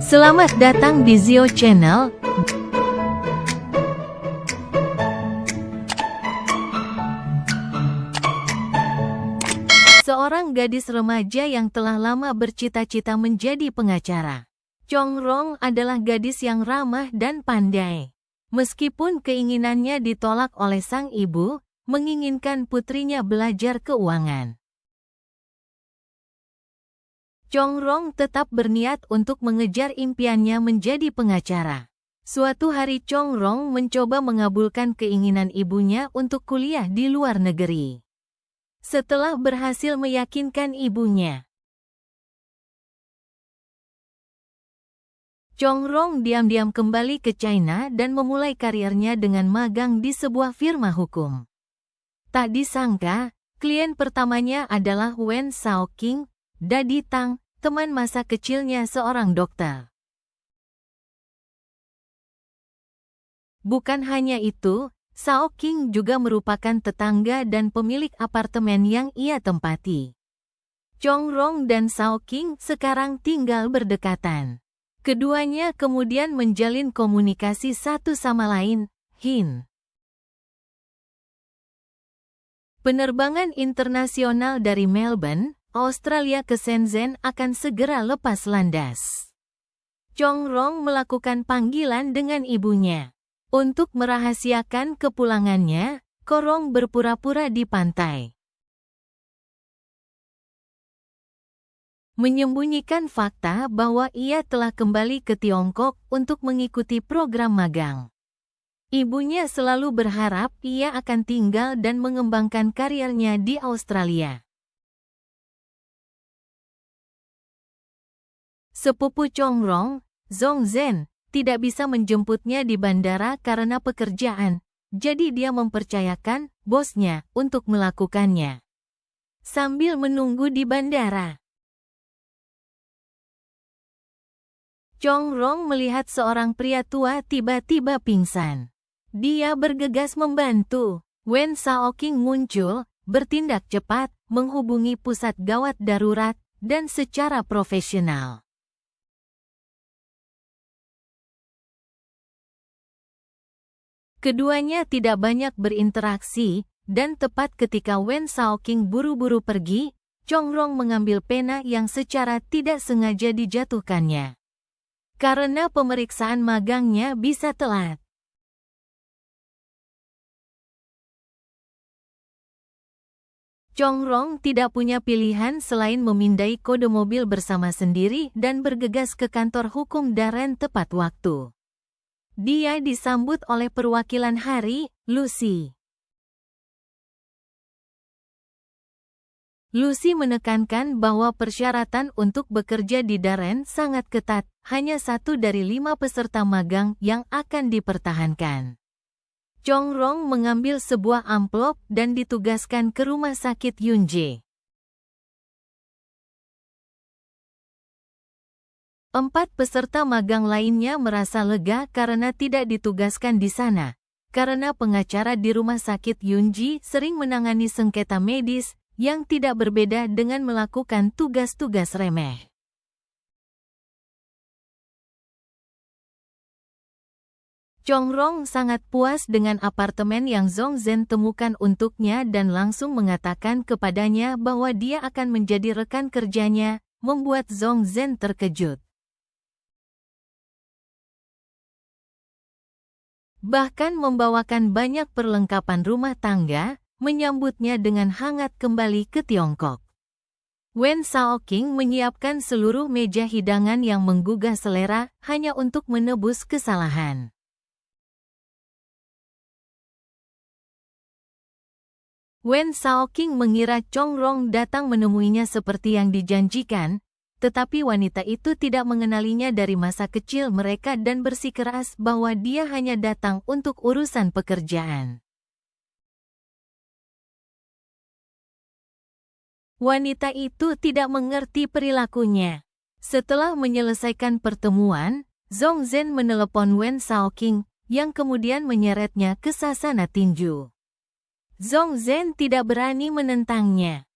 Selamat datang di Zio Channel. Seorang gadis remaja yang telah lama bercita-cita menjadi pengacara. Chong Rong adalah gadis yang ramah dan pandai. Meskipun keinginannya ditolak oleh sang ibu, menginginkan putrinya belajar keuangan. Chong Rong tetap berniat untuk mengejar impiannya menjadi pengacara. Suatu hari Chong Rong mencoba mengabulkan keinginan ibunya untuk kuliah di luar negeri. Setelah berhasil meyakinkan ibunya, Chong Rong diam-diam kembali ke China dan memulai karirnya dengan magang di sebuah firma hukum. Tak disangka, klien pertamanya adalah Wen Shaoqing, Daddy Tang, teman masa kecilnya seorang dokter. Bukan hanya itu, Shaoqing juga merupakan tetangga dan pemilik apartemen yang ia tempati. Chong Rong dan Shaoqing sekarang tinggal berdekatan. Keduanya kemudian menjalin komunikasi satu sama lain. Penerbangan internasional dari Melbourne, Australia ke Shenzhen akan segera lepas landas. Chong Rong melakukan panggilan dengan ibunya. Untuk merahasiakan kepulangannya, Korong berpura-pura di pantai. Menyembunyikan fakta bahwa ia telah kembali ke Tiongkok untuk mengikuti program magang. Ibunya selalu berharap ia akan tinggal dan mengembangkan karirnya di Australia. Sepupu Chong Rong, Zhong Zhen, tidak bisa menjemputnya di bandara karena pekerjaan, jadi dia mempercayakan bosnya untuk melakukannya. Sambil menunggu di bandara, Chong Rong melihat seorang pria tua tiba-tiba pingsan. Dia bergegas membantu. Wen Shaoqing muncul, bertindak cepat, menghubungi pusat gawat darurat, dan secara profesional. Keduanya tidak banyak berinteraksi, dan tepat ketika Wen Shaoqing buru-buru pergi, Chong Rong mengambil pena yang secara tidak sengaja dijatuhkannya. Karena pemeriksaan magangnya bisa telat. Chong Rong tidak punya pilihan selain memindai kode mobil bersama sendiri dan bergegas ke kantor hukum Darren tepat waktu. Dia disambut oleh perwakilan Hari, Lucy. Lucy menekankan bahwa persyaratan untuk bekerja di Darren sangat ketat, hanya 1 dari 5 peserta magang yang akan dipertahankan. Chong Rong mengambil sebuah amplop dan ditugaskan ke rumah sakit Yunje. 4 peserta magang lainnya merasa lega karena tidak ditugaskan di sana, karena pengacara di rumah sakit Yunji sering menangani sengketa medis, yang tidak berbeda dengan melakukan tugas-tugas remeh. Chong Rong sangat puas dengan apartemen yang Zhong Zhen temukan untuknya dan langsung mengatakan kepadanya bahwa dia akan menjadi rekan kerjanya, membuat Zhong Zhen terkejut. Bahkan membawakan banyak perlengkapan rumah tangga, menyambutnya dengan hangat kembali ke Tiongkok. Wen Shaoqing menyiapkan seluruh meja hidangan yang menggugah selera, hanya untuk menebus kesalahan. Wen Shaoqing mengira Chong Rong datang menemuinya seperti yang dijanjikan, tetapi wanita itu tidak mengenalinya dari masa kecil mereka dan bersikeras bahwa dia hanya datang untuk urusan pekerjaan. Wanita itu tidak mengerti perilakunya. Setelah menyelesaikan pertemuan, Zhong Zhen menelepon Wen Shaoqing, yang kemudian menyeretnya ke sasana tinju. Zhong Zhen tidak berani menentangnya.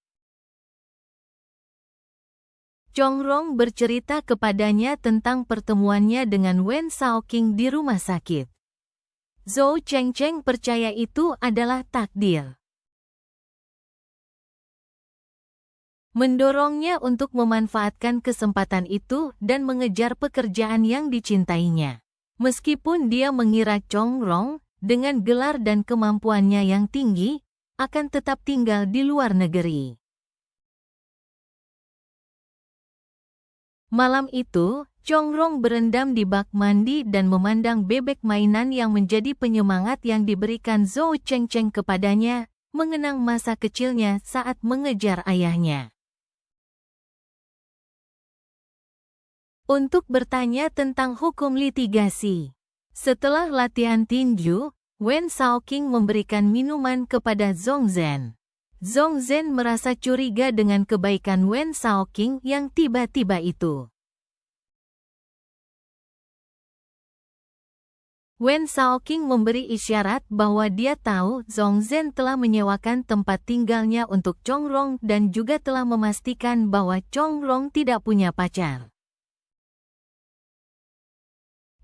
Chong Rong bercerita kepadanya tentang pertemuannya dengan Wen Shaoqing di rumah sakit. Zhou Chengcheng percaya itu adalah takdir. Mendorongnya untuk memanfaatkan kesempatan itu dan mengejar pekerjaan yang dicintainya. Meskipun dia mengira Chong Rong, dengan gelar dan kemampuannya yang tinggi, akan tetap tinggal di luar negeri. Malam itu, Chong Rong berendam di bak mandi dan memandang bebek mainan yang menjadi penyemangat yang diberikan Zhou Chengcheng kepadanya, mengenang masa kecilnya saat mengejar ayahnya. Untuk bertanya tentang hukum litigasi. Setelah latihan tinju, Wen Shaoqing memberikan minuman kepada Zhong Zhen. Zhong Zhen merasa curiga dengan kebaikan Wen Shaoqing yang tiba-tiba itu. Wen Shaoqing memberi isyarat bahwa dia tahu Zhong Zhen telah menyewakan tempat tinggalnya untuk Chong Rong dan juga telah memastikan bahwa Chong Rong tidak punya pacar.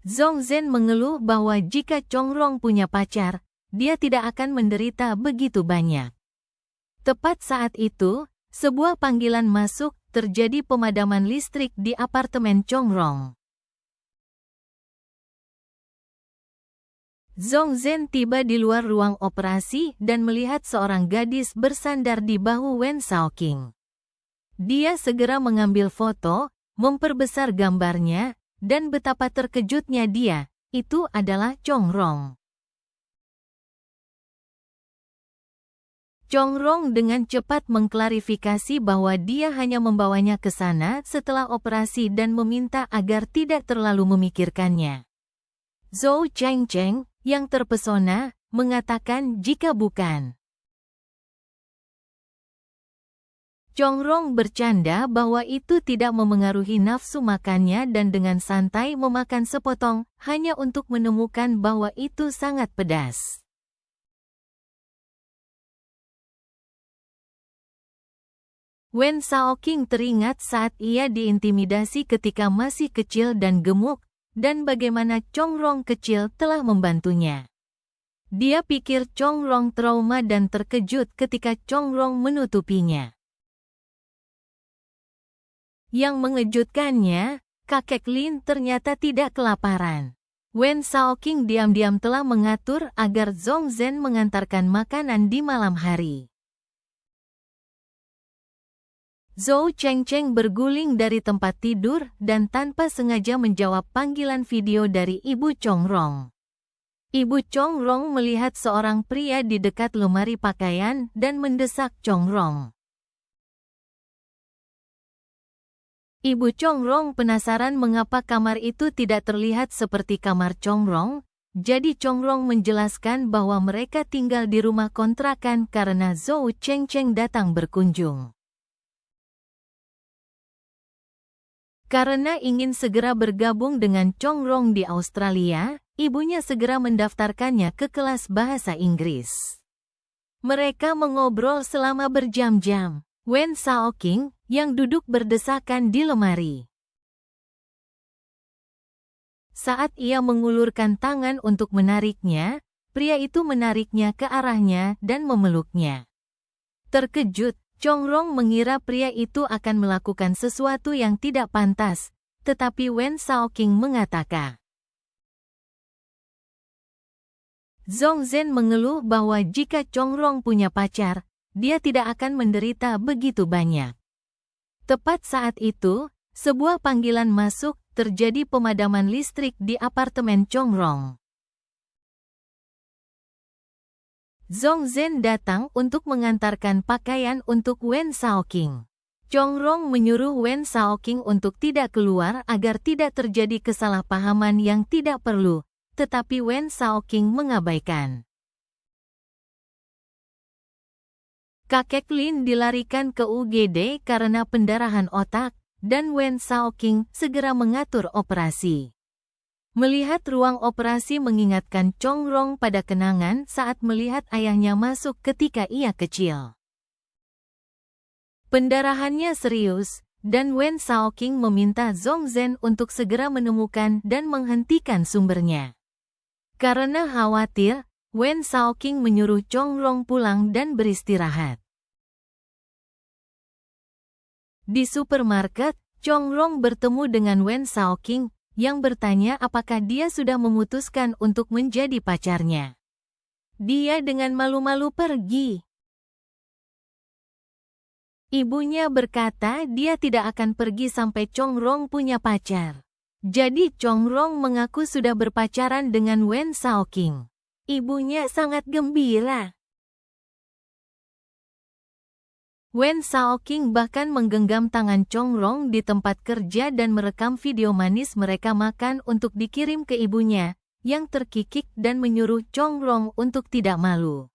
Zhong Zhen mengeluh bahwa jika Chong Rong punya pacar, dia tidak akan menderita begitu banyak. Tepat saat itu, sebuah panggilan masuk, terjadi pemadaman listrik di apartemen Chong Rong. Zhong Zhen tiba di luar ruang operasi dan melihat seorang gadis bersandar di bahu Wen Shaoqing. Dia segera mengambil foto, memperbesar gambarnya, dan betapa terkejutnya dia, itu adalah Chong Rong. Chong Rong dengan cepat mengklarifikasi bahwa dia hanya membawanya ke sana setelah operasi dan meminta agar tidak terlalu memikirkannya. Zhou Chengcheng, yang terpesona, mengatakan jika bukan. Chong Rong bercanda bahwa itu tidak memengaruhi nafsu makannya dan dengan santai memakan sepotong, hanya untuk menemukan bahwa itu sangat pedas. Wen Shaoqing teringat saat ia diintimidasi ketika masih kecil dan gemuk, dan bagaimana Chong Rong kecil telah membantunya. Dia pikir Chong Rong trauma dan terkejut ketika Chong Rong menutupinya. Yang mengejutkannya, kakek Lin ternyata tidak kelaparan. Wen Shaoqing diam-diam telah mengatur agar Zhong Zhen mengantarkan makanan di malam hari. Zhou Chengcheng berguling dari tempat tidur dan tanpa sengaja menjawab panggilan video dari Ibu Chong Rong. Ibu Chong Rong melihat seorang pria di dekat lemari pakaian dan mendesak Chong Rong. Ibu Chong Rong penasaran mengapa kamar itu tidak terlihat seperti kamar Chong Rong, jadi Chong Rong menjelaskan bahwa mereka tinggal di rumah kontrakan karena Zhou Chengcheng datang berkunjung. Karena ingin segera bergabung dengan Chong Rong di Australia, ibunya segera mendaftarkannya ke kelas bahasa Inggris. Mereka mengobrol selama berjam-jam. Wen Shaoqing, yang duduk berdesakan di lemari. Saat ia mengulurkan tangan untuk menariknya, pria itu menariknya ke arahnya dan memeluknya. Terkejut, Chong Rong mengira pria itu akan melakukan sesuatu yang tidak pantas, tetapi Wen Shaoqing mengatakan. Zhong Zhen mengeluh bahwa jika Chong Rong punya pacar, dia tidak akan menderita begitu banyak. Tepat saat itu, sebuah panggilan masuk, terjadi pemadaman listrik di apartemen Chong Rong. Zhong Zhen datang untuk mengantarkan pakaian untuk Wen Shaoqing. Chong Rong menyuruh Wen Shaoqing untuk tidak keluar agar tidak terjadi kesalahpahaman yang tidak perlu, tetapi Wen Shaoqing mengabaikan. Kakek Lin dilarikan ke UGD karena pendarahan otak, dan Wen Shaoqing segera mengatur operasi. Melihat ruang operasi mengingatkan Chong Rong pada kenangan saat melihat ayahnya masuk ketika ia kecil. Pendarahannya serius, dan Wen Shaoqing meminta Zhong Zhen untuk segera menemukan dan menghentikan sumbernya. Karena khawatir, Wen Shaoqing menyuruh Chong Rong pulang dan beristirahat. Di supermarket, Chong Rong bertemu dengan Wen Shaoqing, yang bertanya apakah dia sudah memutuskan untuk menjadi pacarnya. Dia dengan malu-malu pergi. Ibunya berkata dia tidak akan pergi sampai Chong Rong punya pacar. Jadi Chong Rong mengaku sudah berpacaran dengan Wen Shaoqing. Ibunya sangat gembira. Wen Shaoqing bahkan menggenggam tangan Chong Rong di tempat kerja dan merekam video manis mereka makan untuk dikirim ke ibunya, yang terkikik dan menyuruh Chong Rong untuk tidak malu.